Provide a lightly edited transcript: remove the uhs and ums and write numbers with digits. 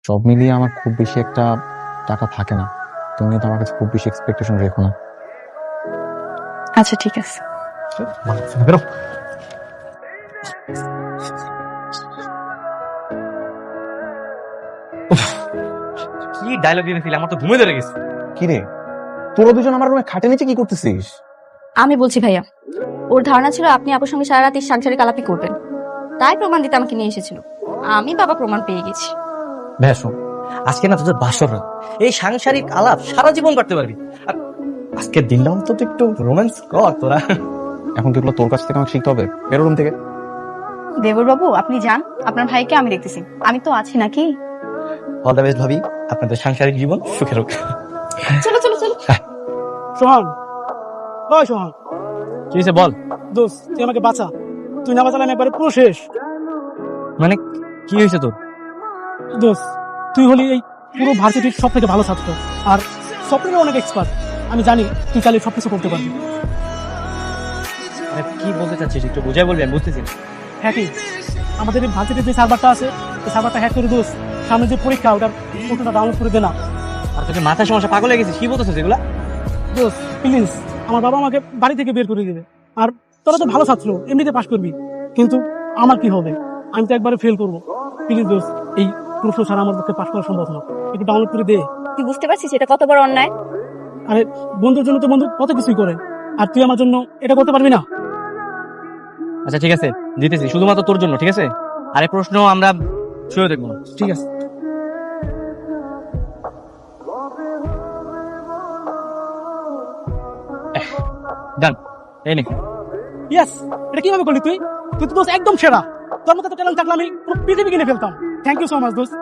সব মিলিয়ে আমার খুব বেশি একটা টাকা থাকে না। তুমি তো আমার কাছে খুব বেশি এক্সপেকটেশন রেখো না। আচ্ছা ঠিক আছে। বেরো। কি ডায়লগ দিয়েছিল, আমার তো ঘুমে ধরে গেছে। কি রে, তোরা দুজন আমার রুমে খাটে নিচে কি করতেছিস? আমি বলছি ভাইয়া, ওর ধারণা ছিল আপনি আপুর সঙ্গে সারা রাত এই সাংসারিক আলাপি করবেন, তাই প্রমাণ দিতে আমাকে নিয়ে এসেছিল। আমি বাবা প্রমাণ পেয়ে গেছি। ভাইয়া শোন, আজকে না তোদের বাসর রাত, এই সাংসারিক আলাপ সারা জীবন করতে পারবি। আর আজকের দিনটা অন্তত একটু রোম্যান্স কর তোরা। এখন তো এগুলো তোর কাছ থেকে আমাকে শিখতে হবে। বেরো রুম থেকে। দেবর বাবু আপনি যান, আপনার ভাইকে আমি দেখতেছি, আমি তো আছি নাকি। অল দ্য বেস্ট ভাবি, আপনাদের সাংসারিক জীবন সুখে হোক। চলো চলো চলো। সোহান, ওই সোহান, কি হয়েছে বল। দোস্ত তুই আমাকে বাঁচা, তুই না বাঁচালে আমি একবারে পুরো শেষ। মানে কি হয়েছে তোর? দোস্ত তুই হলি এই পুরো ভার্সিটির সব থেকে ভালো ছাত্র, আর সফটওয়্যারে অনেক এক্সপার্ট। আমি জানি তুই চাইলে সবকিছু করতে পারবি। কি বলতে চাচ্ছিস একটু বুঝাই বলবি, আমি বুঝতেছি না। হ্যাঁ কি, আমাদের এই ভার্সিটির যে সার্ভারটা আছে, এই সার্ভারটা হ্যাক করে দোস্ত, সামনে যে পরীক্ষা ওটার ফটোটা ডাউনলোড করে দে না। আর তোকে মাথায় সমস্যা, পাগল হয়ে গেছিস, কি বলতেছিস এগুলা? দোস্ত প্লিজ, আমার বাবা আমাকে বাড়ি থেকে বের করে দিবে। আর তোরা তো ভালো ছাত্র, এমনিতে পাশ করবি, কিন্তু আমার কি হবে? আমি তো একবারে ফেল করবো। প্লিজ দোস্ত, এই প্রশ্ন ছাড়া আমার পক্ষে পাশ করা সম্ভব না, একটু ডাউনলোড করে দে। তুই বুঝতে পারছিস এটা কত বড় অন্যায়? আরে বন্ধুর জন্য তো বন্ধু কত কিছুই করে, আর তুই আমার জন্য এটা করতে পারবি না? আচ্ছা ঠিক আছে, দিতেছি, শুধুমাত্র তোর জন্য, ঠিক আছে? আরে প্রশ্ন আমরা শুয়ে দেখবো। ঠিক আছে। ডান, এই নে। ইয়েস, এটা কিভাবে করলি তুই? তুই তো দোস্ত একদম সেরা। তোর মতো তো ট্যালেন্ট থাকলে আমি পুরো পৃথিবী কিনে ফেলতাম। থ্যাংক ইউ সো মাচ দোস্ত।